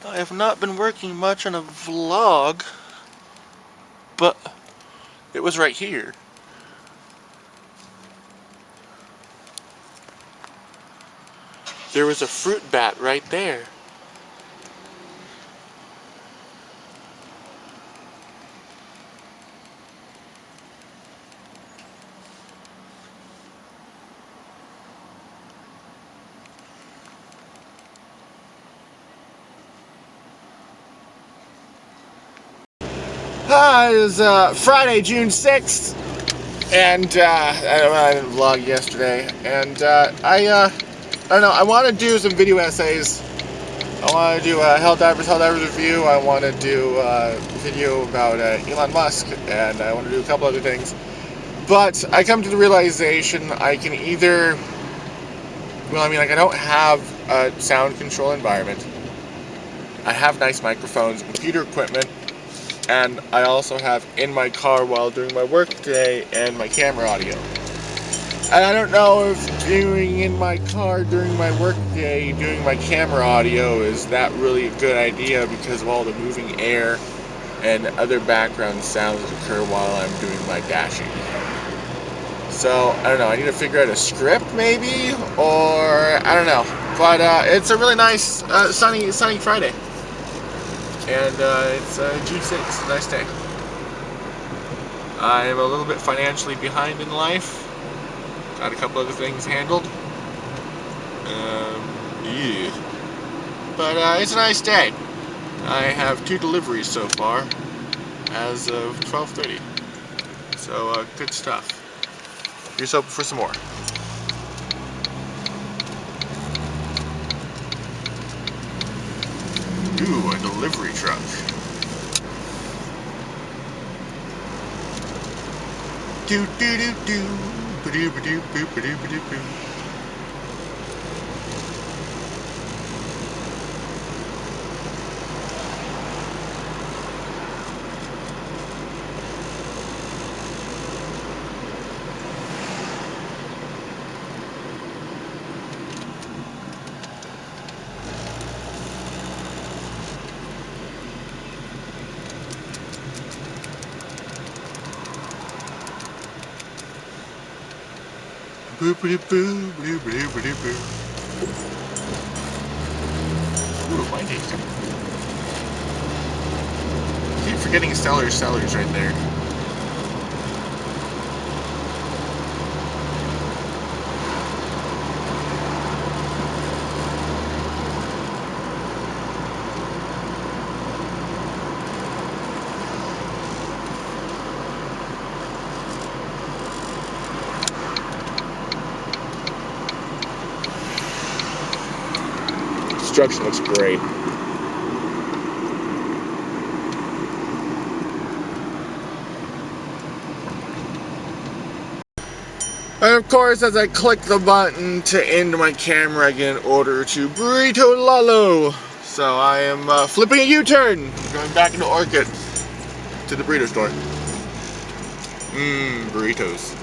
I have not been working much on a vlog, but it was right here. There was a fruit bat right there. It was Friday, June 6th, and I didn't vlog yesterday, and I don't know, I want to do some video essays. I want to do a Helldivers review. I want to do a video about Elon Musk, and I want to do a couple other things. But I come to the realization I can either, I don't have a sound control environment. I have nice microphones, computer equipment, and I also have in my car while doing my work today and my camera audio. And I don't know if doing in my car during my work day, doing my camera audio, is that really a good idea because of all the moving air and other background sounds that occur while I'm doing my dashing. So, I don't know, I need to figure out a script maybe, or I don't know. But it's a really nice sunny Friday. And it's June 6th, nice day. I'm a little bit financially behind in life. Got a couple other things handled. Yeah. But it's a nice day. I have 2 deliveries so far as of 12:30. So good stuff. Here's hoping for some more. Ooh, a delivery truck. Do do do do. Ba-do ba-do boo ba-do ba-do boo. Boo-ba-doo-boo, boo-ba-doo-ba-doo-boo. Ooh, wine tasting. Keep forgetting Stellar's right there. Construction looks great. And of course, as I click the button to end my camera, I get an order to Burrito Lalo. So I am flipping a U-turn, going back into Orchid to the burrito store. Burritos.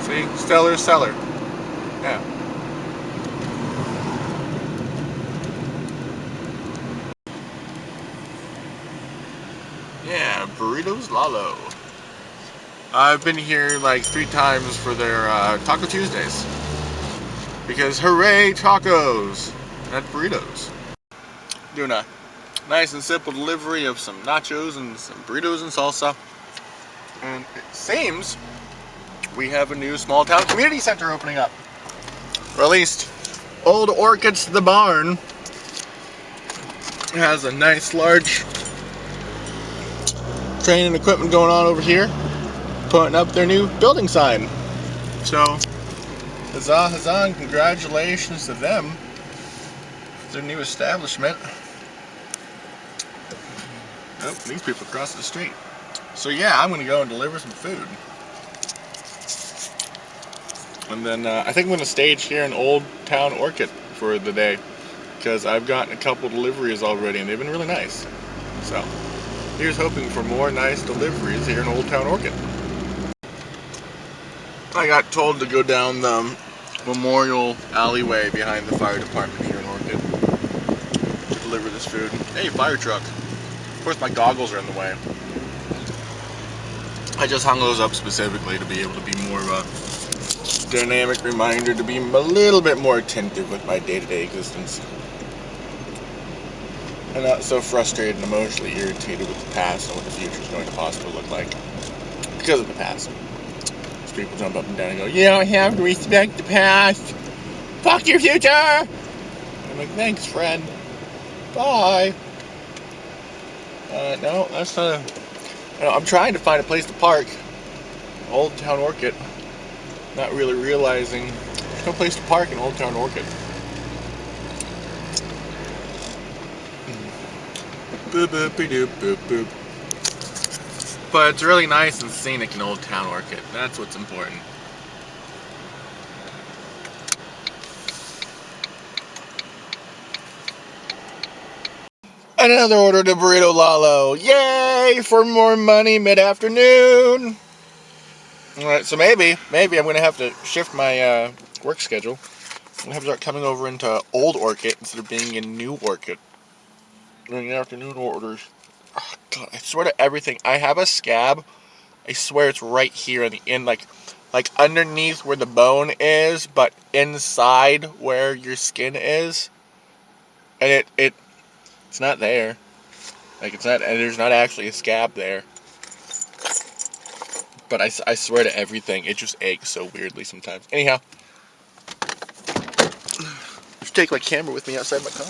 See? Stellar Cellar. Yeah. Yeah, Burritos Lalo. I've been here like 3 times for their Taco Tuesdays. Because hooray, tacos! Not burritos. Doing a nice and simple delivery of some nachos and some burritos and salsa. And it seems we have a new small town community center opening up. Or at least, Old Orchids the Barn has a nice large training equipment going on over here, putting up their new building sign. So, huzzah, huzzah, and congratulations to them for their new establishment. Oh, these people across the street. So yeah, I'm going to go and deliver some food. And then I think I'm going to stage here in Old Town Orchid for the day, because I've gotten a couple deliveries already and they've been really nice. So, here's hoping for more nice deliveries here in Old Town Orchid. I got told to go down the Memorial alleyway behind the fire department here in Orchid to deliver this food. Hey, fire truck. Of course, my goggles are in the way. I just hung those up specifically to be able to be more of a dynamic reminder, to be a little bit more attentive with my day-to-day existence. And not so frustrated and emotionally irritated with the past and what the future is going to possibly look like because of the past. As people jump up and down and go, "You don't have to respect the past. Fuck your future!" I'm like, "Thanks, friend. Bye." No, that's not a... I'm trying to find a place to park. Old Town Orchid. Not really realizing there's no place to park in Old Town Orchid. Boop, boop, boop, boop, boop. But it's really nice and scenic in Old Town Orchid. That's what's important. Another order to Burrito Lalo. Yay! For more money mid-afternoon. Alright, so maybe I'm going to have to shift my work schedule. I'm going to have to start coming over into Old Orchid instead of being in New Orchid during the afternoon orders. Oh, God, I swear to everything. I have a scab. I swear it's right here in the like underneath where the bone is, but inside where your skin is. And it's not there. Like, it's not, and there's not actually a scab there. But I swear to everything, it just aches so weirdly sometimes. Anyhow, I should take my camera with me outside my car.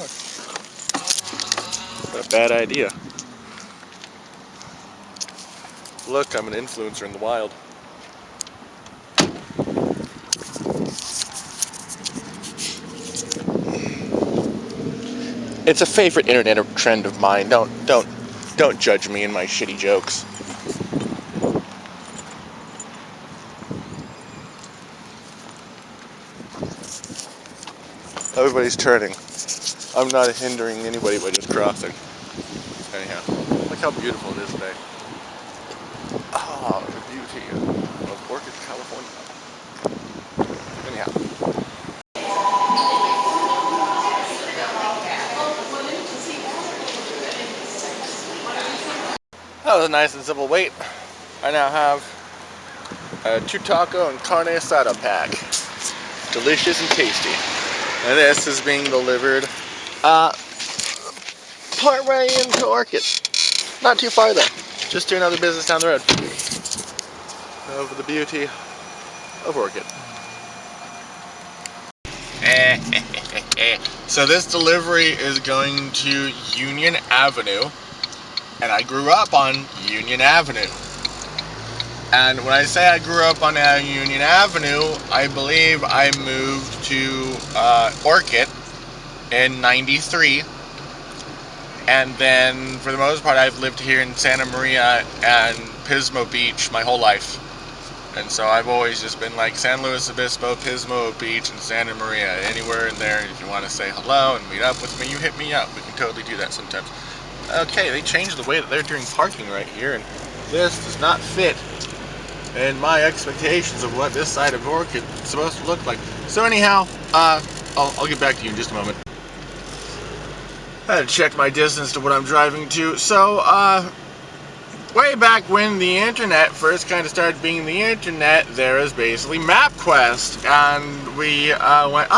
What a bad idea. Look, I'm an influencer in the wild. It's a favorite internet trend of mine. Don't judge me and my shitty jokes. Everybody's turning. I'm not hindering anybody by just crossing. Anyhow, look how beautiful it is today. Ah, the beauty of Orchid, California. Anyhow. That was a nice and simple wait. I now have a 2 taco and carne asada pack. Delicious and tasty. And this is being delivered part way into Orchid. Not too far though. Just doing other business down the road. Over the beauty of Orchid. So this delivery is going to Union Avenue. And I grew up on Union Avenue. And when I say I grew up on Union Avenue, I believe I moved to Orchid in '93. And then, for the most part, I've lived here in Santa Maria and Pismo Beach my whole life. And so I've always just been like San Luis Obispo, Pismo Beach, and Santa Maria. Anywhere in there, if you want to say hello and meet up with me, you hit me up. We can totally do that sometimes. Okay, they changed the way that they're doing parking right here, and this does not fit in my expectations of what this side of Orchid is supposed to look like. So anyhow, I'll get back to you in just a moment. I had to check my distance to what I'm driving to. So, way back when the internet first kind of started being the internet, there was basically MapQuest, and we went,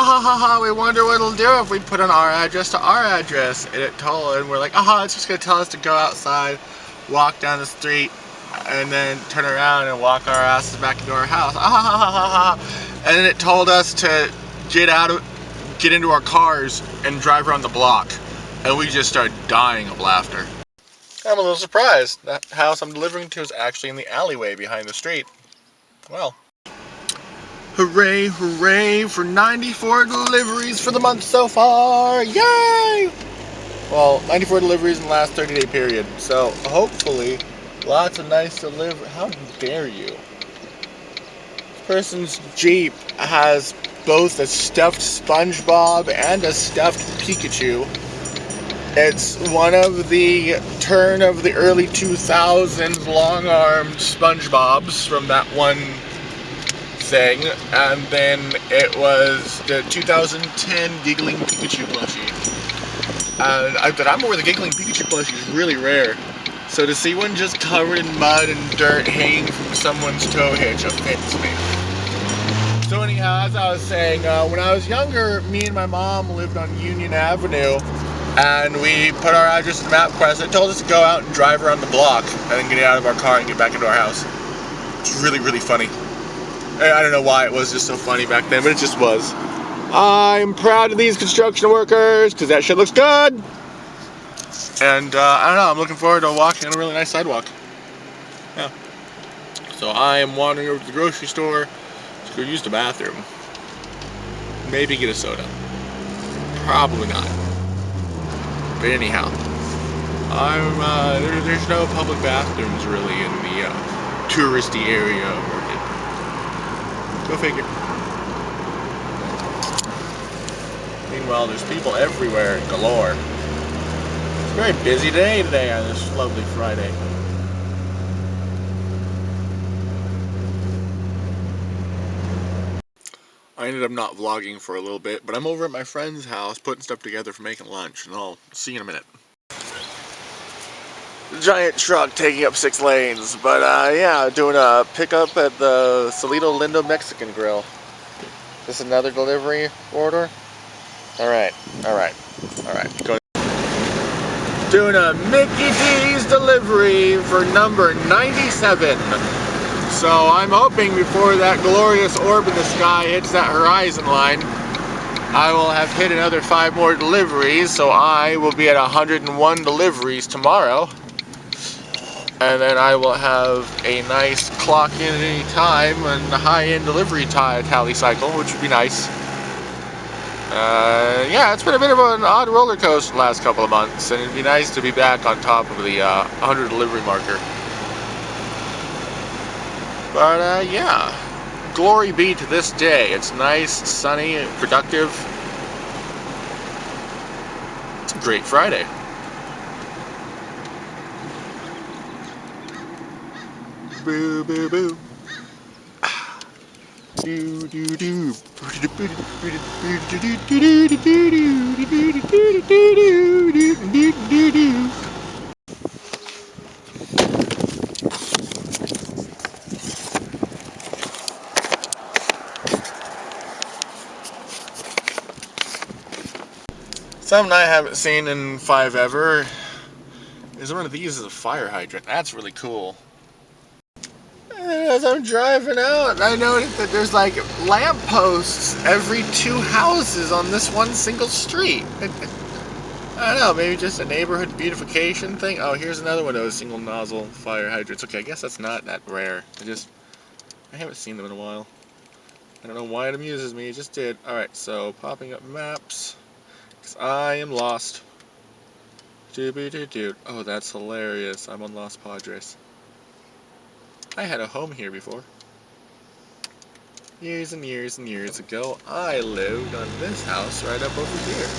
we wonder what it'll do if we put in our address to our address, and we're like, it's just gonna tell us to go outside, walk down the street, and then turn around and walk our asses back into our house, and then it told us to get into our cars and drive around the block, and we just started dying of laughter. I'm a little surprised. That house I'm delivering to is actually in the alleyway behind the street. Well. Hooray, hooray for 94 deliveries for the month so far. Yay! Well, 94 deliveries in the last 30-day period. So, hopefully, lots of nice deliveries. How dare you? This person's Jeep has both a stuffed SpongeBob and a stuffed Pikachu. It's one of the turn of the early 2000s long-armed SpongeBobs from that one thing, and then it was the 2010 Giggling Pikachu plushie. And I'm aware the Giggling Pikachu plushie is really rare, so to see one just covered in mud and dirt hanging from someone's tow hitch offends me. So anyhow, as I was saying, when I was younger, me and my mom lived on Union Avenue, and we put our address in MapQuest. It told us to go out and drive around the block, and then get out of our car and get back into our house. It's really, really funny. I don't know why it was just so funny back then, but it just was. I'm proud of these construction workers, because that shit looks good. And, I don't know, I'm looking forward to walking on a really nice sidewalk. Yeah. So I am wandering over to the grocery store to go use the bathroom. Maybe get a soda. Probably not. But anyhow, there's no public bathrooms really in the touristy area of Orchid. Go figure. Meanwhile, there's people everywhere, galore. It's a very busy day today on this lovely Friday. I ended up not vlogging for a little bit, but I'm over at my friend's house putting stuff together for making lunch, and I'll see you in a minute. Giant truck taking up 6 lanes, but yeah, doing a pickup at the Salito Lindo Mexican Grill. This another delivery order? Alright. Go. Doing a Mickey D's delivery for number 97. So I'm hoping before that glorious orb in the sky hits that horizon line, I will have hit another 5 more deliveries, so I will be at 101 deliveries tomorrow. And then I will have a nice clock in at any time and a high-end delivery tally cycle, which would be nice. Yeah, it's been a bit of an odd roller coaster the last couple of months, and it'd be nice to be back on top of the 100 delivery marker. But yeah, glory be to this day. It's nice, sunny, productive. It's a great Friday. Boo, boo, boo. Do, do, do. Something I haven't seen in 5 ever is one of these is a fire hydrant. That's really cool. And as I'm driving out, I noticed that there's like lampposts every 2 houses on this one single street. I don't know, maybe just a neighborhood beautification thing. Oh, here's another one of those single nozzle fire hydrants. Okay, I guess that's not that rare. I haven't seen them in a while. I don't know why it amuses me, it just did. Alright, so popping up maps. I am lost. Oh, that's hilarious. I'm on Los Padres. I had a home here before. Years and years and years ago, I lived on this house right up over here.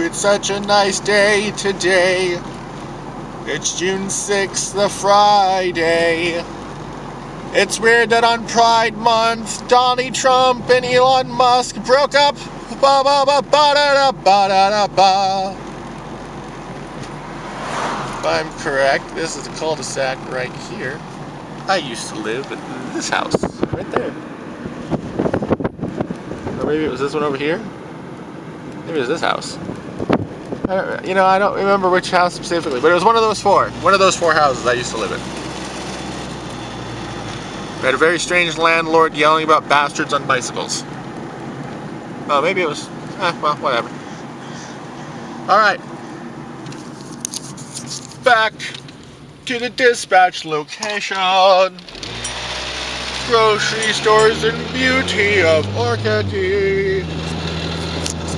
It's such a nice day today. It's June 6th, the Friday. It's weird that on Pride Month, Donald Trump and Elon Musk broke up. If I'm correct, this is a cul-de-sac right here. I used to live in this house, right there. Or maybe it was this one over here? Maybe it was this house. I don't remember which house specifically, but it was one of those 4. One of those 4 houses I used to live in. We had a very strange landlord yelling about bastards on bicycles. Oh, maybe it was... well, whatever. Alright. Back to the dispatch location. Grocery stores and beauty of Orchid.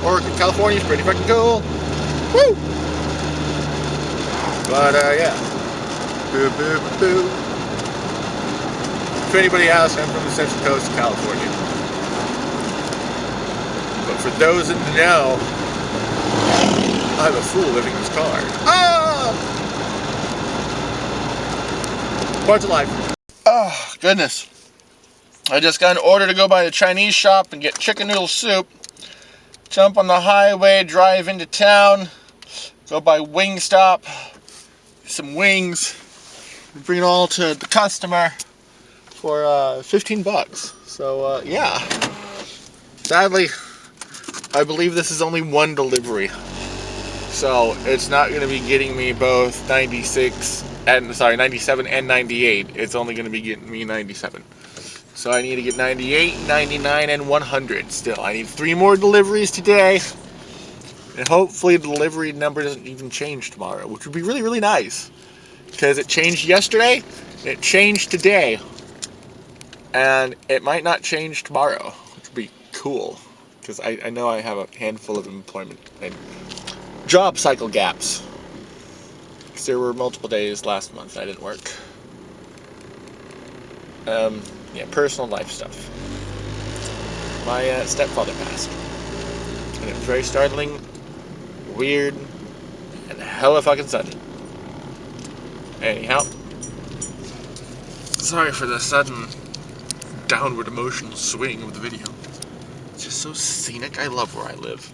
Orchid, California is pretty fucking cool. Woo! But, yeah. Boo, boo, boo. anybody asks, I'm from the Central Coast of California. But for those in the know, I'm a fool living in this car. Ah! Parts of life. Oh, goodness. I just got an order to go by the Chinese shop and get chicken noodle soup. Jump on the highway, drive into town, go by Wingstop, get some wings, and bring it all to the customer for 15 bucks. So, yeah. Sadly, I believe this is only one delivery. So, it's not going to be getting me both 97 and 98. It's only going to be getting me 97. So I need to get 98, 99, and 100 still. I need 3 more deliveries today. And hopefully the delivery number doesn't even change tomorrow, which would be really, really nice. Because it changed yesterday, it changed today, and it might not change tomorrow, which would be cool. Because I know I have a handful of employment and job cycle gaps. Because there were multiple days last month I didn't work. Yeah, personal life stuff. My stepfather passed. And it was very startling, weird, and hella fucking sudden. Anyhow, sorry for the sudden downward emotional swing of the video. It's just so scenic. I love where I live.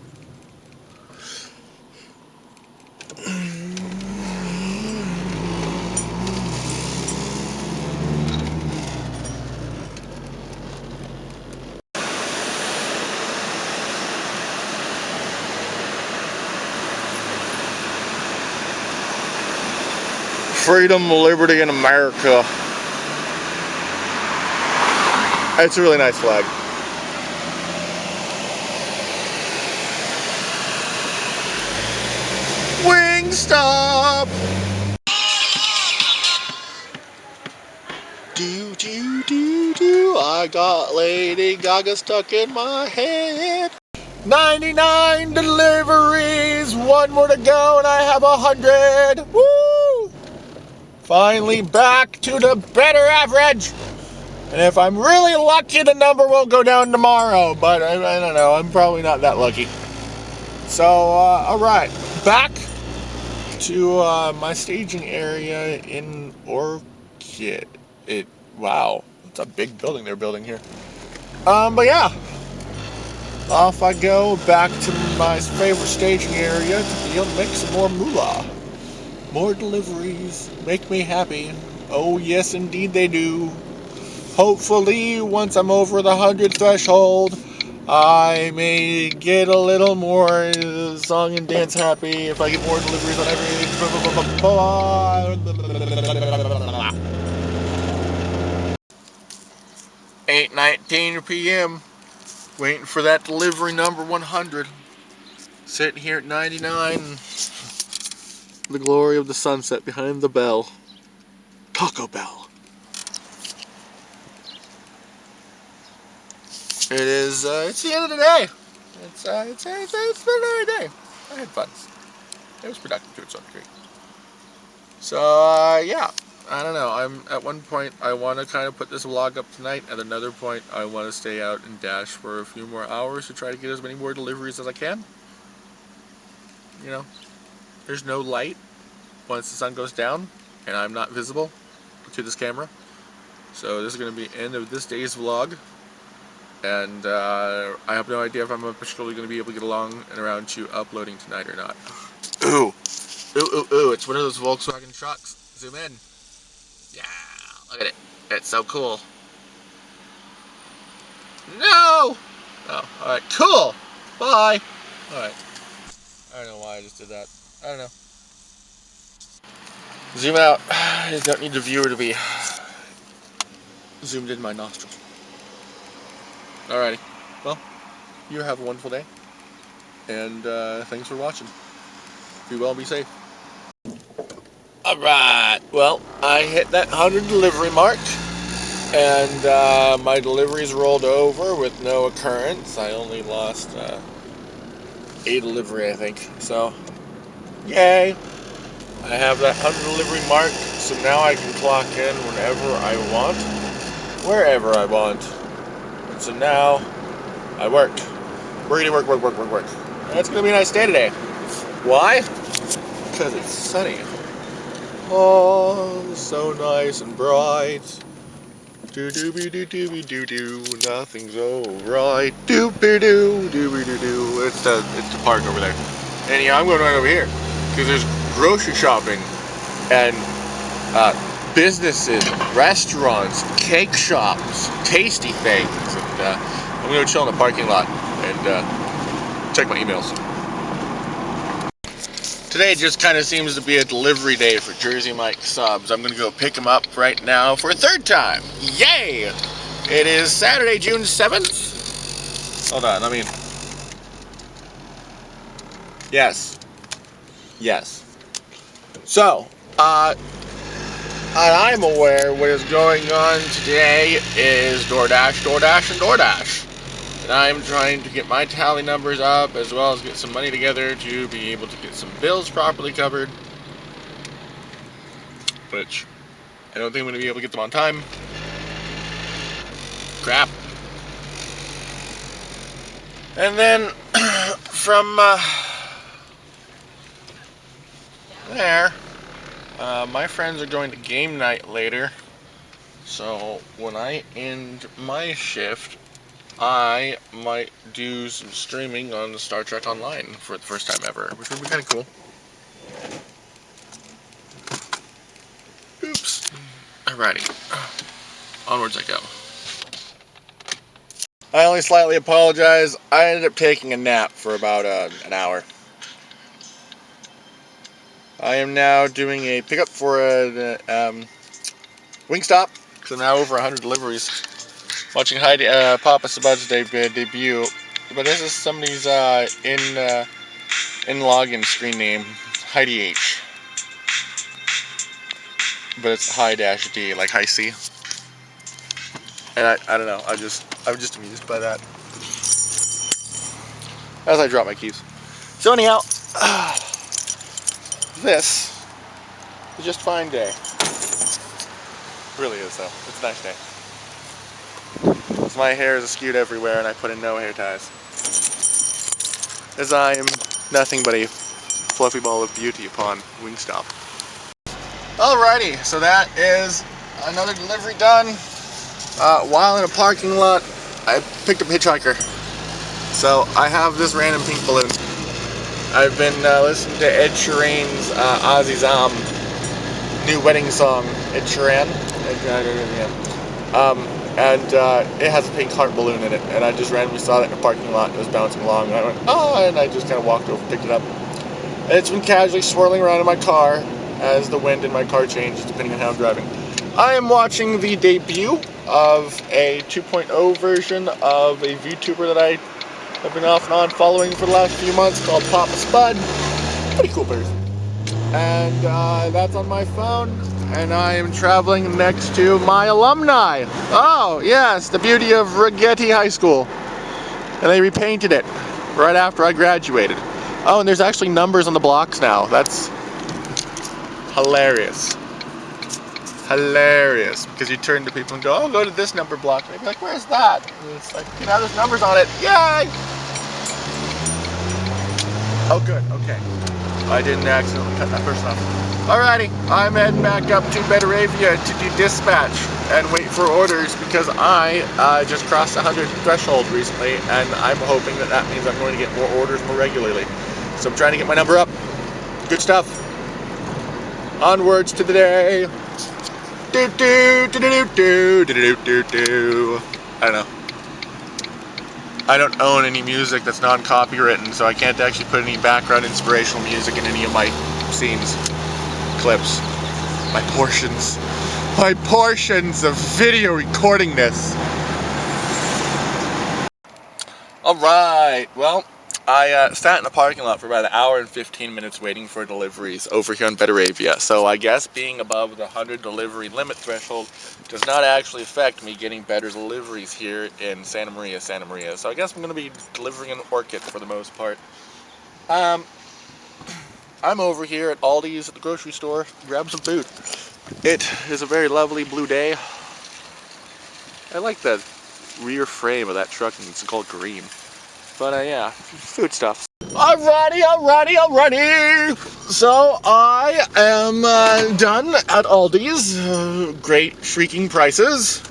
Freedom, liberty, and America. It's a really nice flag. Wingstop! Do, do, do, do. I got Lady Gaga stuck in my head. 99 deliveries, 1 more to go, and I have 100. Woo! Finally back to the better average. And if I'm really lucky, the number won't go down tomorrow. But I don't know. I'm probably not that lucky. So, alright. Back to my staging area in Orchid. Wow. It's a big building they're building here. But yeah. Off I go back to my favorite staging area to be able to make some more moolah. More deliveries make me happy. Oh yes, indeed they do. Hopefully, once I'm over the 100 threshold, I may get a little more song and dance happy if I get more deliveries on every... 8:19 p.m. Waiting for that delivery number 100. Sitting here at 99. The glory of the sunset behind the bell. Taco Bell. It is, it's the end of the day. It's been another day. I had fun. It was productive to some degree. So, yeah. I don't know. At one point, I want to kind of put this vlog up tonight. At another point, I want to stay out and dash for a few more hours to try to get as many more deliveries as I can. You know, there's no light once the sun goes down, and I'm not visible to this camera. So this is going to be the end of this day's vlog. And I have no idea if I'm particularly going to be able to get along and around to uploading tonight or not. Ooh. Ooh, ooh, ooh. It's one of those Volkswagen trucks. Zoom in. Yeah, look at it. It's so cool. No! Oh, alright, cool! Bye! Alright. I don't know why I just did that. I don't know. Zoom out. I don't need the viewer to be zoomed in my nostrils. Alrighty. Well, you have a wonderful day. And thanks for watching. Be well, be safe. Alright, well, I hit that 100 delivery mark, and my deliveries rolled over with no occurrence. I only lost a delivery, I think, so yay. I have that 100 delivery mark, so now I can clock in whenever I want. wherever I want. And so now I work. Work. And it's gonna be a nice day today. Why? Because it's sunny. Oh, so nice and bright. Do do be do do be do do. Nothing's alright. Do be do do be do do. It's the park over there. And yeah, I'm going right over here because there's grocery shopping and businesses, restaurants, cake shops, tasty things. And I'm gonna go chill in the parking lot and check my emails. Today just kind of seems to be a delivery day for Jersey Mike subs. I'm gonna go pick him up right now for a third time. Yay! It is Saturday, June 7th. Hold on, Yes. So, I'm aware what is going on today is DoorDash. And I'm trying to get my tally numbers up as well as get some money together to be able to get some bills properly covered. Which I don't think I'm going to be able to get them on time. Crap. And then from there, my friends are going to game night later. So when I end my shift, I might do some streaming on the Star Trek Online for the first time ever, which would be kind of cool. Oops. Alrighty. Onwards I go. I only slightly apologize. I ended up taking a nap for about an hour. I am now doing a pickup for a Wingstop, because I'm now over 100 deliveries. Watching Heidi, Papa Sabud's debut, but this is somebody's in login screen name, Heidi H. But it's High-D, like high C. And I don't know, I'm just amused by that. As I drop my keys. So anyhow, this is just a fine day. It really is though. It's a nice day. My hair is skewed everywhere and I put in no hair ties. As I am nothing but a fluffy ball of beauty upon Wingstop. Alrighty, so that is another delivery done. While in a parking lot, I picked up a hitchhiker. So I have this random pink balloon. I've been listening to Ed Sheeran's Ozzy Zom new wedding song, Ed Sheeran. And it has a pink heart balloon in it, and I just randomly saw that in the parking lot. It was bouncing along, and I went, oh, and I just kind of walked over and picked it up. And it's been casually swirling around in my car as the wind in my car changes, depending on how I'm driving. I am watching the debut of a 2.0 version of a VTuber that I have been off and on following for the last few months called Papa Spud. Pretty cool person. And that's on my phone. And I am traveling next to my alumni. Oh, yes, the beauty of Rigetti High School. And they repainted it right after I graduated. Oh, and there's actually numbers on the blocks now. That's hilarious. Hilarious. Because you turn to people and go, oh, go to this number block. And they'd be like, where's that? And it's like, now there's numbers on it. Yay! Oh, good, okay. I didn't accidentally cut that person off. Alrighty, I'm heading back up to Betaravia to do dispatch and wait for orders because I just crossed the 100 threshold recently, and I'm hoping that that means I'm going to get more orders more regularly. So I'm trying to get my number up. Good stuff. Onwards to the day. Do do do do do do do do. I don't know. I don't own any music that's non-copywritten, so I can't actually put any background inspirational music in any of my scenes, clips, my portions of video recording this. Alright, well, I sat in the parking lot for about an hour and 15 minutes waiting for deliveries over here in Betaravia. So I guess being above the 100 delivery limit threshold does not actually affect me getting better deliveries here in Santa Maria. So I guess I'm going to be delivering an Orchid for the most part. I'm over here at Aldi's at the grocery store, grab some food. It is a very lovely blue day. I like the rear frame of that truck, and it's called green. But yeah, foodstuffs. Alrighty. So I am done at Aldi's. Great freaking prices.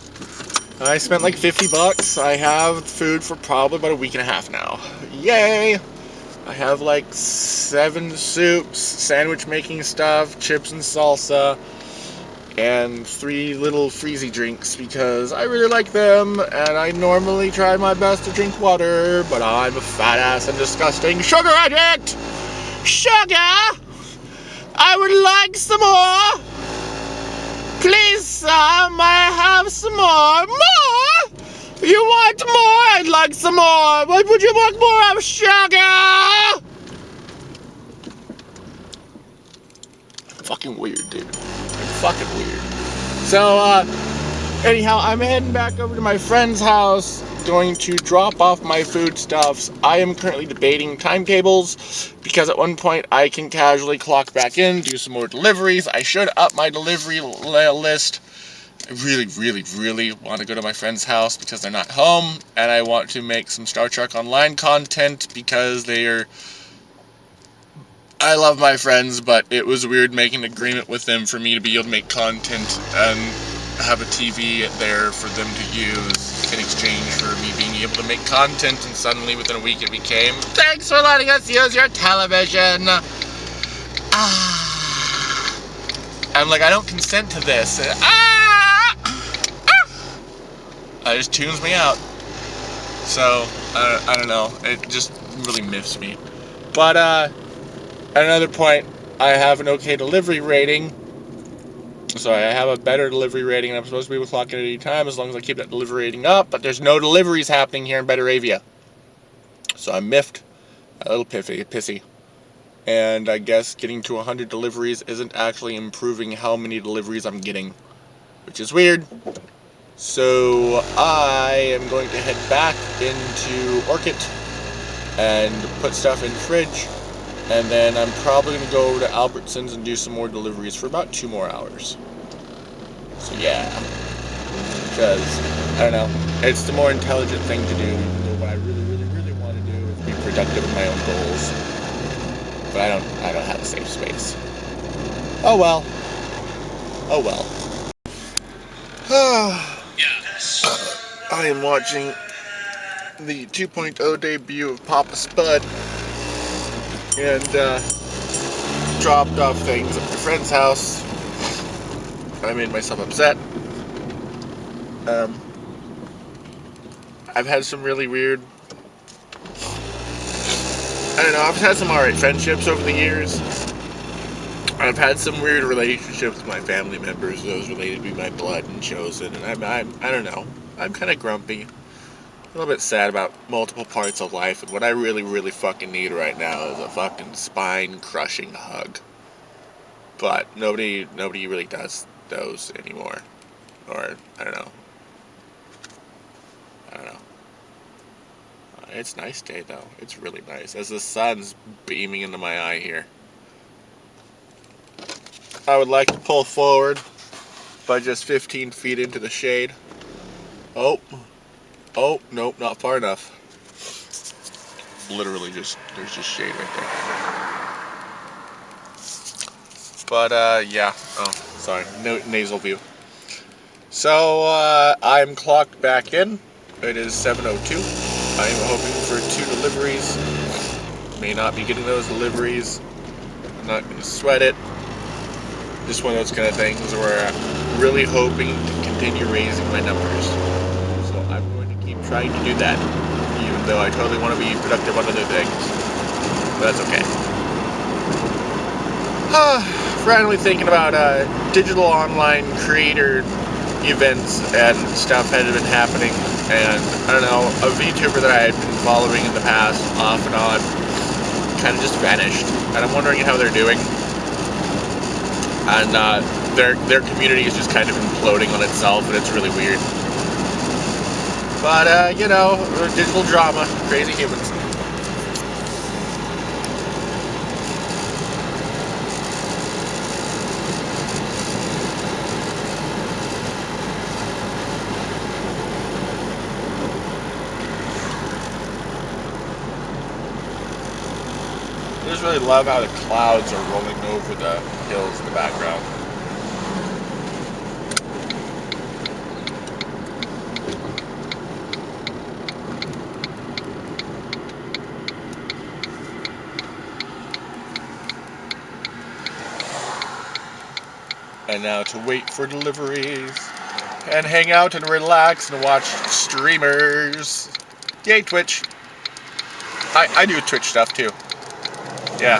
I spent like 50 bucks. I have food for probably about a week and a half now. Yay! I have like 7 soups, sandwich making stuff, chips and salsa, and 3 little freezy drinks because I really like them, and I normally try my best to drink water, but I'm a fat ass and disgusting sugar addict! Sugar! I would like some more! Please, sir, may I have some more? More? You want more? I'd like some more. But would you want more of sugar? Fucking weird, dude. Fucking weird. So, anyhow, I'm heading back over to my friend's house, going to drop off my foodstuffs. I am currently debating timetables, because at one point I can casually clock back in, do some more deliveries. I should up my delivery list. I really want to go to my friend's house because they're not home, and I want to make some Star Trek Online content because I love my friends, but it was weird making an agreement with them for me to be able to make content and have a TV there for them to use in exchange for me being able to make content, and suddenly within a week it became, thanks for letting us use your television. I'm like, I don't consent to this. It just tunes me out. So, I don't know. It just really miffs me. But, at another point, I have an okay delivery rating. Sorry, I have a better delivery rating, and I'm supposed to be able to clock in at any time as long as I keep that delivery rating up, but there's no deliveries happening here in Betaravia. So I'm miffed, a little pissy. And I guess getting to 100 deliveries isn't actually improving how many deliveries I'm getting, which is weird. So I am going to head back into Orchid and put stuff in the fridge. And then I'm probably going to go over to Albertsons and do some more deliveries for about 2 more hours. So yeah, because, I don't know, it's the more intelligent thing to do, even though what I really want to do is be productive in my own goals. But I don't have a safe space. Oh well. I am watching the 2.0 debut of Papa Spud, and dropped off things at my friend's house. I made myself upset. I've had some really weird, I don't know, I've had some alright friendships over the years. I've had some weird relationships with my family members, those related to my blood and chosen, and I don't know, I'm kind of grumpy. A little bit sad about multiple parts of life, and what I really fucking need right now is a fucking spine-crushing hug. But nobody really does those anymore. Or, I don't know. It's a nice day, though. It's really nice, as the sun's beaming into my eye here. I would like to pull forward, but just 15 feet into the shade. Oh, nope, not far enough. Literally there's just shade right there. But, yeah. Oh, sorry. No, nasal view. So, I'm clocked back in. It is 7:02. I am hoping for 2 deliveries. May not be getting those deliveries. I'm not going to sweat it. Just one of those kind of things where I'm really hoping to continue raising my numbers. So I'm going to keep trying to do that, even though I totally want to be productive on other things. But that's okay. Randomly thinking about digital online creator events and stuff that had been happening, and I don't know, a VTuber that I had been following in the past, off and on, kind of just vanished, and I'm wondering how they're doing. And their community is just kind of imploding on itself, and it's really weird. But you know, digital drama, crazy humans. just really love how the clouds are rolling over the hills in the background. And now to wait for deliveries and hang out and relax and watch streamers. Yay, Twitch. I do Twitch stuff too. Yeah.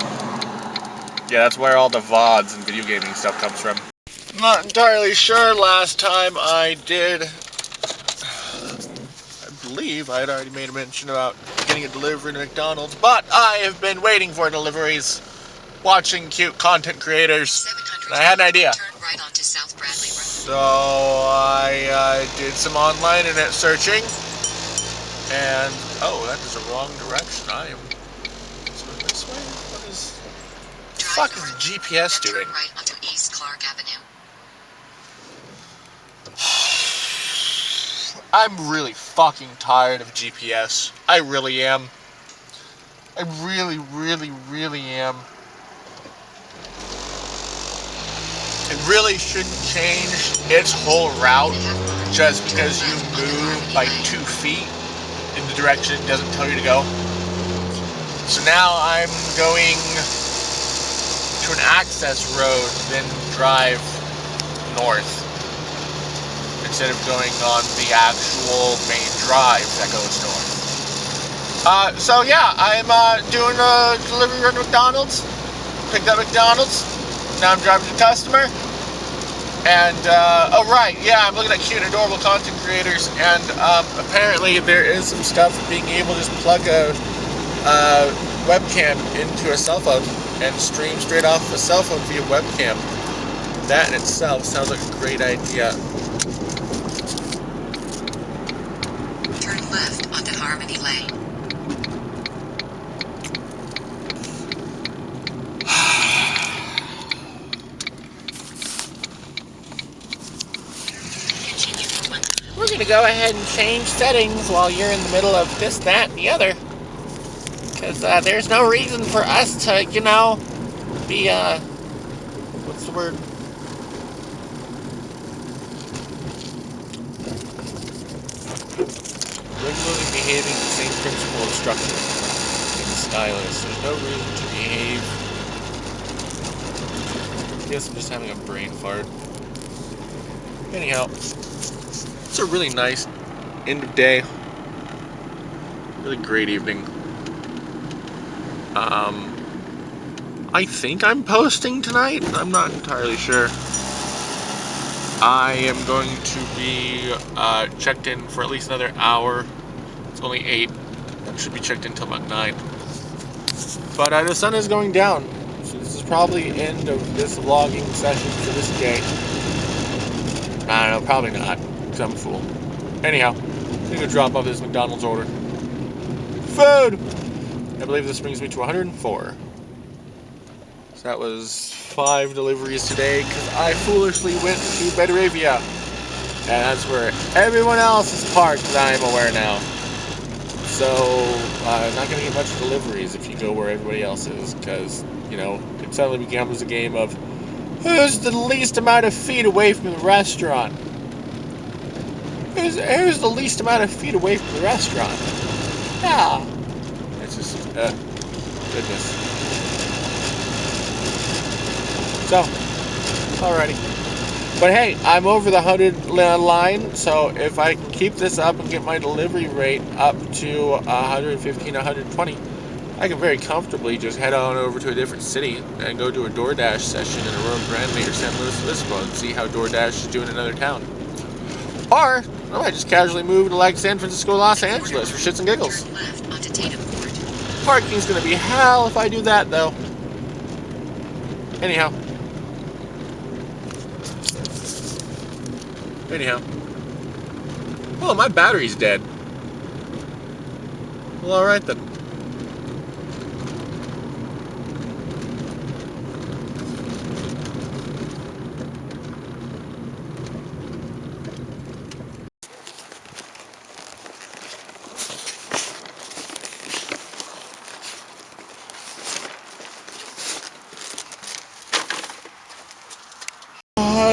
Yeah, that's where all the VODs and video gaming stuff comes from. Not entirely sure. Last time I did, I believe I had already made a mention about getting a delivery to McDonald's, but I have been waiting for deliveries, watching cute content creators, and I had an idea. Right onto South Bradley Road. So I did some online internet searching, and oh, that is the wrong direction. I am going this way. What is? What the fuck is GPS doing? Turn right onto East Clark Avenue. I'm really fucking tired of GPS. I really am. I really, really, really am. It really shouldn't change its whole route just because you move like 2 feet in the direction it doesn't tell you to go. So now I'm going to an access road, then drive north instead of going on the actual main drive that goes north. So yeah, I'm doing a delivery run to McDonald's. Picked up McDonald's. Now I'm driving to customer. And, oh right, yeah, I'm looking at cute and adorable content creators, and apparently there is some stuff being able to just plug a webcam into a cell phone and stream straight off a cell phone via webcam. That in itself sounds like a great idea. Turn left onto Harmony Lane. We're going to go ahead and change settings while you're in the middle of this, that, and the other. Because there's no reason for us to, you know, be, what's the word? Regularly behaving the same principle of structure in the stylus. There's no reason to behave. I guess I'm just having a brain fart. Anyhow. It's a really nice end of day, really great evening. I think I'm posting tonight. I'm not entirely sure. I am going to be checked in for at least another hour. It's only 8. I should be checked in until about 9. But the sun is going down, so this is probably the end of this vlogging session for this day. I don't know, probably not. Because I'm a fool. Anyhow, I'm going to drop off this McDonald's order. Food! I believe this brings me to 104. So that was 5 deliveries today, because I foolishly went to Bedravia. And that's where everyone else is parked that I'm aware now. So, not going to get much deliveries if you go where everybody else is, because, you know, it suddenly becomes a game of who's the least amount of feet away from the restaurant. Who's the least amount of feet away from the restaurant? Yeah. It's just, goodness. So, alrighty. But hey, I'm over the 100 line, so if I can keep this up and get my delivery rate up to 115, 120, I can very comfortably just head on over to a different city and go do a DoorDash session in Aurora Grande or San Luis Obispo and see how DoorDash is doing in another town. Or I might just casually move to like San Francisco, Los Angeles for shits and giggles. Parking's gonna be hell if I do that though. Anyhow. Oh, my battery's dead. Well, alright then.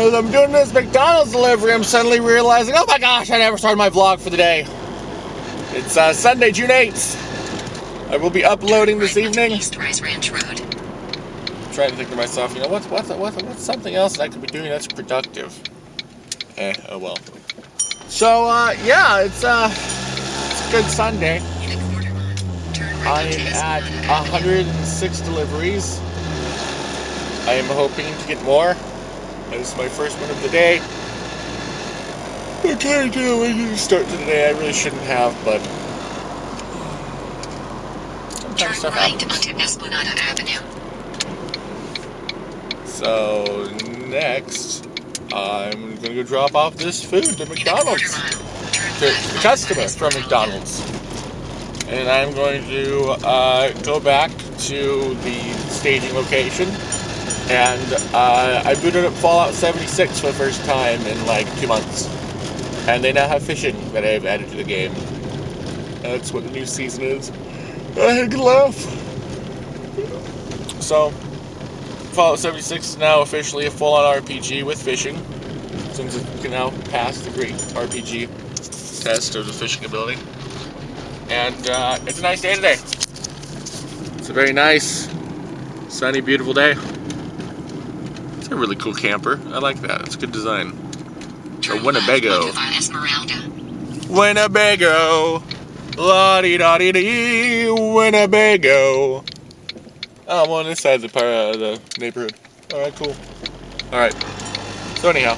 as I'm doing this McDonald's delivery, I'm suddenly realizing, oh my gosh, I never started my vlog for the day. It's Sunday, June 8th. I will be uploading this evening. East Rise Ranch Road. I'm trying to think to myself, you know, what's something else that I could be doing that's productive? Oh well. So, yeah, it's a good Sunday. In a quarter mile, turn right I onto am at Esplanade Avenue. 106 deliveries. I am hoping to get more. This is my first one of the day. I kind of did a lazy start to the day. I really shouldn't have, but sometimes Turn stuff right happens. onto Esplanade Avenue. So next, I'm gonna go drop off this food to In a quarter McDonald's, mile, turn to left the onto customer Times from Square. McDonald's, and I'm going to go back to the staging location. And I booted up Fallout 76 for the first time in like 2 months. And they now have fishing that I've added to the game. That's what the new season is. I had a good laugh. So, Fallout 76 is now officially a full-on RPG with fishing, since it can now pass the great RPG test of the fishing ability. And it's a nice day today. It's a very nice, sunny, beautiful day. It's a really cool camper. I like that. It's a good design. Turn Winnebago. left onto Esmeralda. Winnebago. La-dee-da-dee-dee. Winnebago. Oh, I'm on this side of the neighborhood. Alright, cool. Alright. So anyhow.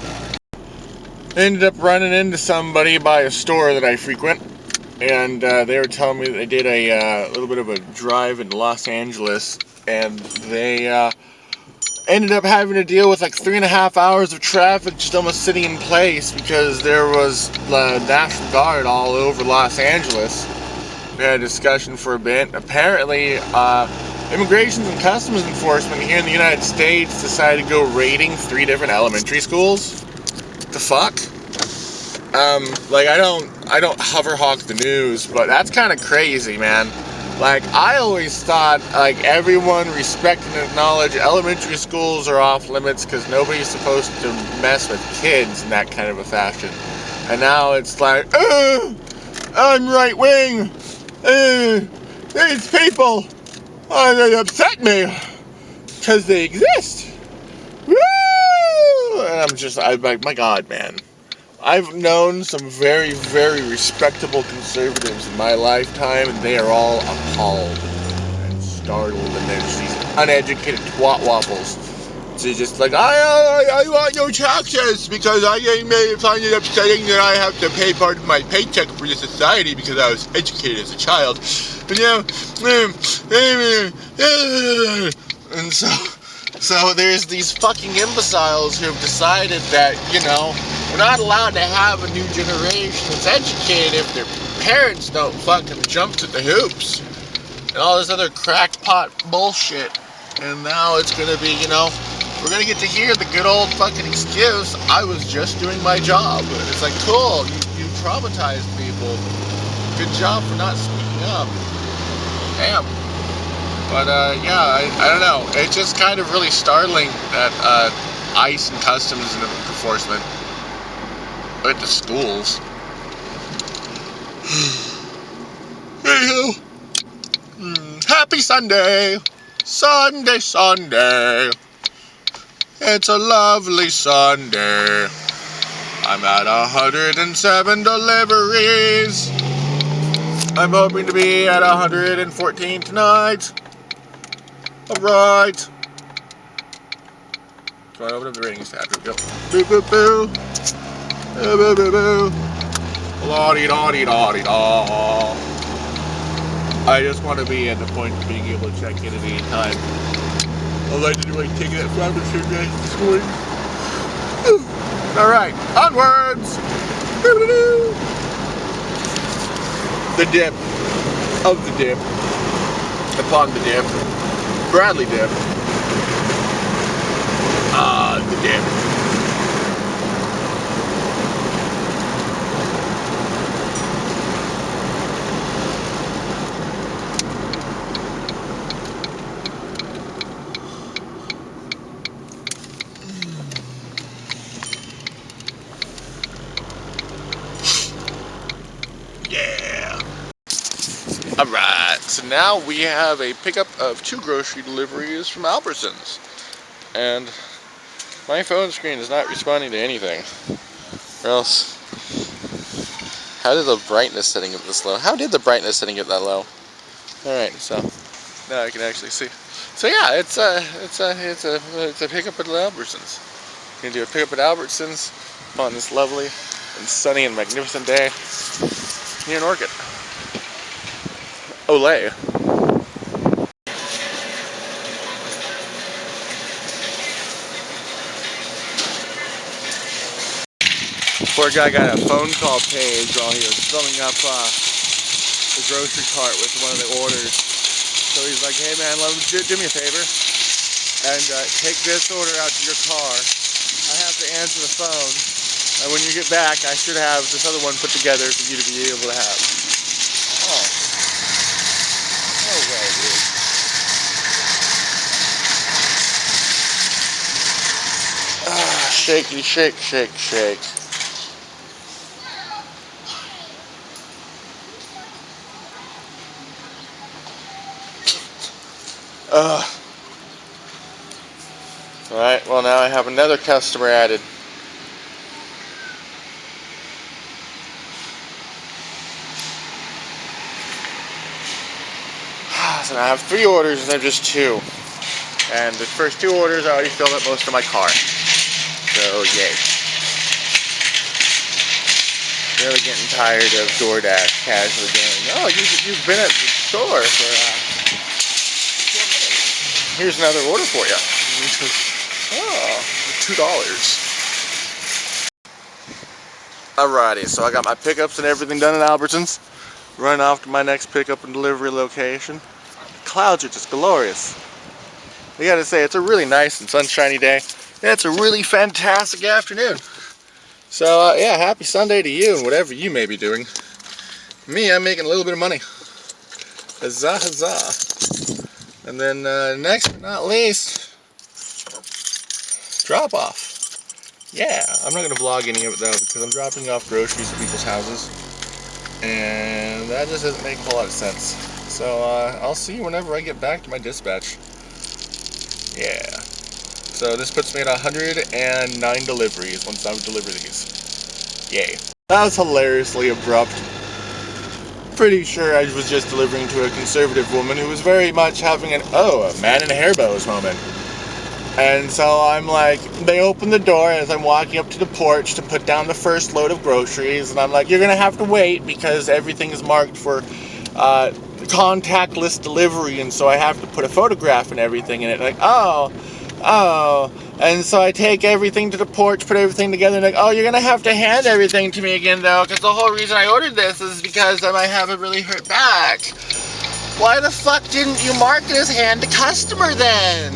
Ended up running into somebody by a store that I frequent. And they were telling me that they did a little bit of a drive in Los Angeles. And they ended up having to deal with like 3.5 hours of traffic just almost sitting in place because there was National Guard all over Los Angeles. We had a discussion for a bit. Apparently, Immigration and Customs Enforcement here in the United States decided to go raiding 3 different elementary schools. The fuck? Like I don't hover hawk the news, but that's kind of crazy, man. Like, I always thought, like, everyone respect and acknowledge elementary schools are off limits because nobody's supposed to mess with kids in that kind of a fashion. And now it's like, I'm right wing. These people, they upset me because they exist. Woo! And I'm like, my God, man. I've known some very, very respectable conservatives in my lifetime, and they are all appalled and startled, and they're just these uneducated twat waffles. They're just like, I want no taxes because I find it upsetting that I have to pay part of my paycheck for the society because I was educated as a child. And and so there's these fucking imbeciles who have decided that, you know, we're not allowed to have a new generation that's educated if their parents don't fucking jump to the hoops. And all this other crackpot bullshit. And now it's gonna be, you know, we're gonna get to hear the good old fucking excuse, I was just doing my job. And it's like, cool, you traumatized people. Good job for not speaking up. Damn. But, yeah, I don't know. It's just kind of really startling that ICE and Customs Enforcement at the schools. Anyhow, happy Sunday. Sunday, Sunday. It's a lovely Sunday. I'm at 107 deliveries. I'm hoping to be at 114 tonight. Alright. So I open up the ratings tab. Here we go. Boo boo boo. Boo boo boo boo. La-dee-da-dee-da-dee-da. I just want to be at the point of being able to check in at any time. Although I didn't really take that forever survey this morning. Alright, onwards! The dip of the dip. Upon the dip. Bradley dip. The dip. Alright, so now we have a pickup of 2 grocery deliveries from Albertsons. And my phone screen is not responding to anything. Or else, how did the brightness setting get this low? How did the brightness setting get that low? Alright, so now I can actually see. So yeah, it's a pickup at Albertsons. We're gonna do a pickup at Albertsons on this lovely and sunny and magnificent day here in Orchid. Olay. Poor guy got a phone call page while he was filling up the grocery cart with one of the orders. So he's like, hey man, do me a favor and take this order out to your car. I have to answer the phone. And when you get back, I should have this other one put together for you to be able to have. Oh. No way, dude. Ah, shakey, shake, shake, shake. Alright, well now I have another customer added. So now I have 3 orders instead of just 2. And the first 2 orders I already filled up most of my car. So yay. Really getting tired of DoorDash casually going, oh, you've been at the store for 4 minutes. Here's another order for you. Oh, $2. Alrighty, so I got my pickups and everything done at Albertsons. Running off to my next pickup and delivery location. The clouds are just glorious. I gotta say, it's a really nice and sunshiny day. Yeah, it's a really fantastic afternoon. So yeah, happy Sunday to you and whatever you may be doing. Me, I'm making a little bit of money. Huzzah, huzzah. And then next but not least, drop off. Yeah, I'm not gonna vlog any of it though because I'm dropping off groceries at people's houses. And that just doesn't make a whole lot of sense. So I'll see you whenever I get back to my dispatch. Yeah. So this puts me at 109 deliveries once I've delivered these. Yay. That was hilariously abrupt. Pretty sure I was just delivering to a conservative woman who was very much having a man in hair bows moment. And so I'm like, they open the door as I'm walking up to the porch to put down the first load of groceries, and I'm like, you're gonna have to wait because everything is marked for contactless delivery, and so I have to put a photograph and everything in it. Like, oh, and so I take everything to the porch, put everything together, and like, oh, you're gonna have to hand everything to me again though, because the whole reason I ordered this is because I might have a really hurt back. Why the fuck didn't you mark it as hand to customer then?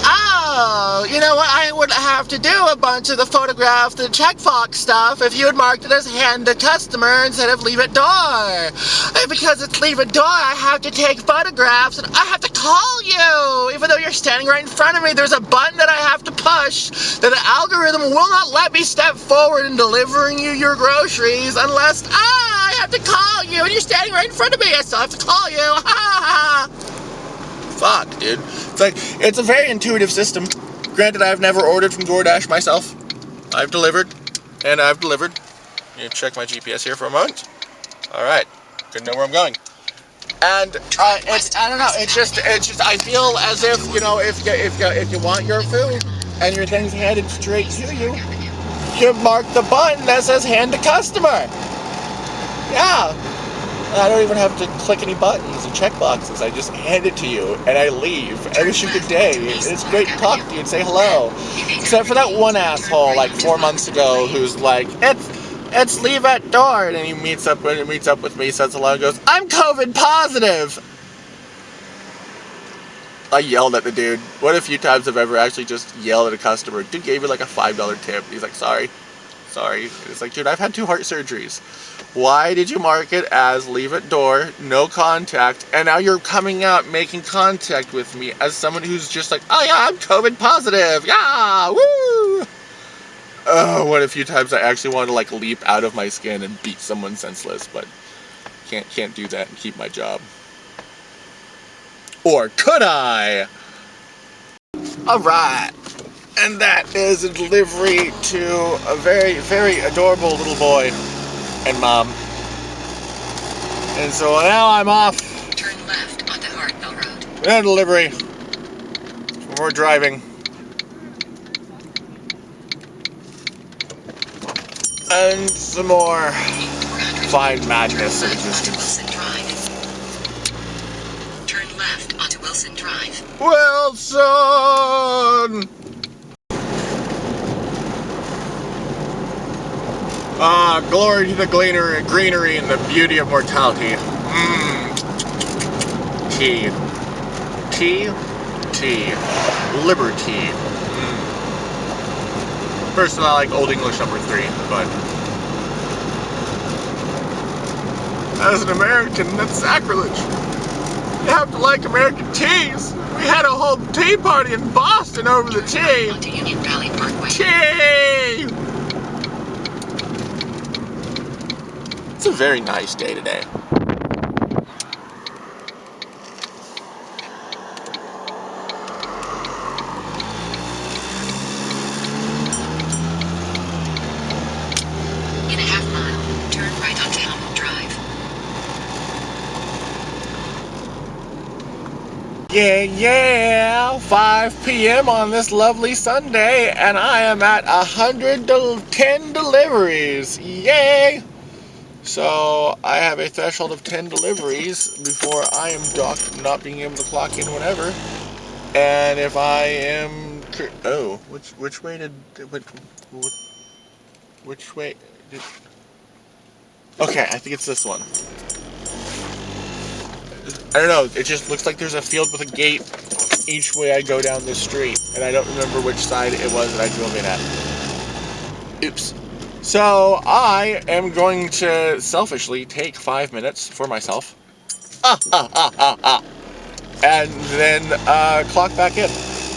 Oh, you know what? I would have to do a bunch of the photograph, the checkbox stuff if you had marked it as hand to customer instead of leave at door. And because it's leave at door, I have to take photographs and I have to call you. Even though you're standing right in front of me, there's a button that I have to push that the algorithm will not let me step forward in delivering you your groceries unless I have to call you and you're standing right in front of me. I still have to call you. Fuck, dude. It's like, it's a very intuitive system. Granted, I've never ordered from DoorDash myself. I've delivered, and I've delivered. You check my GPS here for a moment. Alright, good to know where I'm going. And, I don't know, it's just, I feel as if, you know, if you want your food, and your thing's handed straight to you, you mark the button that says hand to customer. Yeah. I don't even have to click any buttons or checkboxes. I just hand it to you and I leave. I wish you good day. It's great to talk to you and say hello. Except for that one asshole like 4 months ago who's like, it's leave at door, and then he meets up with me, says hello, and goes, I'm COVID positive. I yelled at the dude. What a few times I've ever actually just yelled at a customer. Dude gave me like a $5 tip. He's like, sorry. It's like, dude, I've had 2 heart surgeries. Why did you mark it as leave at door, no contact, and now you're coming out making contact with me as someone who's just like, oh yeah, I'm COVID positive, yeah, woo! Oh, what a few times I actually wanted to like leap out of my skin and beat someone senseless, but Can't do that and keep my job. Or could I? Alright. And that is a delivery to a very, very adorable little boy and mom. And so now I'm off. Turn left onto Hartwell Road. And delivery. We're driving. And some more fine madness of existence. Wilson Drive. Turn left onto Wilson Drive. Wilson! Glory to the greenery and the beauty of mortality. Tea. Liberty. Personally, I like Old English number 3, but as an American, that's sacrilege. You have to like American teas. We had a whole tea party in Boston over the tea. Onto Union Valley Parkway. Tea! It's a very nice day today. In a half mile, turn right onto Elmwood Drive. Yeah, 5 p.m. on this lovely Sunday, and I am at 110 deliveries. Yay! So I have a threshold of 10 deliveries before I am docked from not being able to clock in whenever. And if I am, which way did which way did? Okay, I think it's this one. I don't know. It just looks like there's a field with a gate each way I go down this street, and I don't remember which side it was that I drove in at. Oops. So I am going to selfishly take 5 minutes for myself. And then clock back in.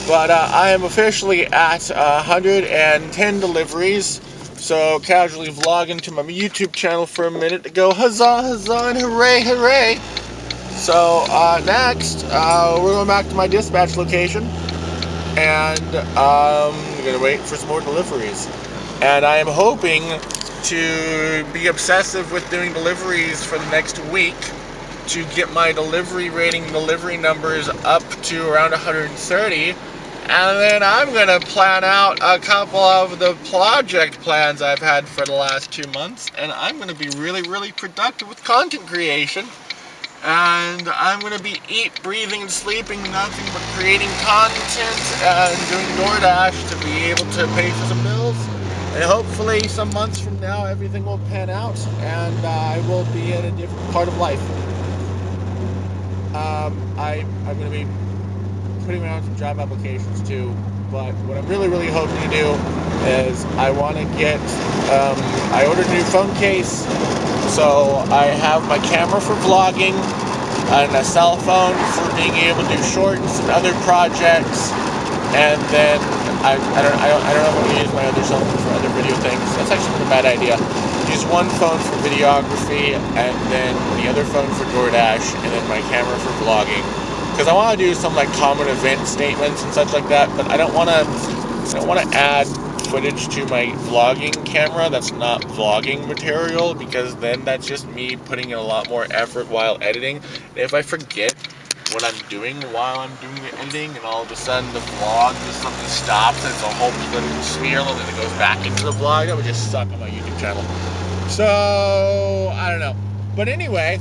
But I am officially at 110 deliveries. So casually vlogging to my YouTube channel for a minute to go huzzah, huzzah, and hooray, hooray. So next, we're going back to my dispatch location. And I'm going to wait for some more deliveries. And I am hoping to be obsessive with doing deliveries for the next week to get my delivery rating, delivery numbers up to around 130. And then I'm going to plan out a couple of the project plans I've had for the last 2 months. And I'm going to be really, really productive with content creation. And I'm going to be breathing, and sleeping nothing but creating content and doing DoorDash to be able to pay for some bills. And hopefully some months from now everything will pan out and I will be in a different part of life. I'm going to be putting around some job applications too, but what I'm really, really hoping to do is I want to get, I ordered a new phone case, so I have my camera for vlogging and a cell phone for being able to do shorts and other projects, and then I don't know if I'm going to use my other cell phone for other video things. That's actually not a bad idea. Use one phone for videography, and then the other phone for DoorDash, and then my camera for vlogging. Because I want to do some like common event statements and such like that, but I don't want to add footage to my vlogging camera that's not vlogging material, because then that's just me putting in a lot more effort while editing. And if I forget what I'm doing while I'm doing the editing, and all of a sudden the vlog just suddenly stops and it's a whole political spiel and then it goes back into the vlog, that would just suck on my YouTube channel. So I don't know. But anyway,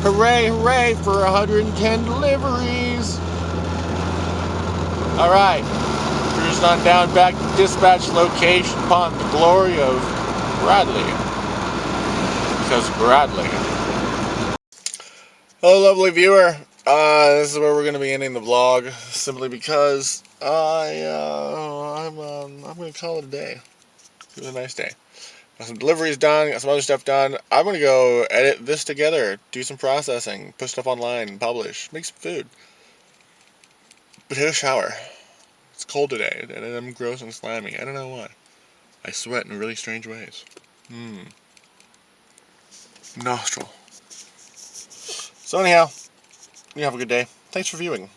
hooray, hooray for 110 deliveries. Alright, cruising on down back to dispatch location upon the glory of Bradley. Because Bradley. Hello, lovely viewer. This is where we're going to be ending the vlog, simply because I'm going to call it a day. It was a nice day. Got some deliveries done, got some other stuff done. I'm going to go edit this together, do some processing, put stuff online, publish, make some food. But hit a shower. It's cold today, and I'm gross and slimy. I don't know why. I sweat in really strange ways. Nostril. So anyhow, you have a good day. Thanks for viewing.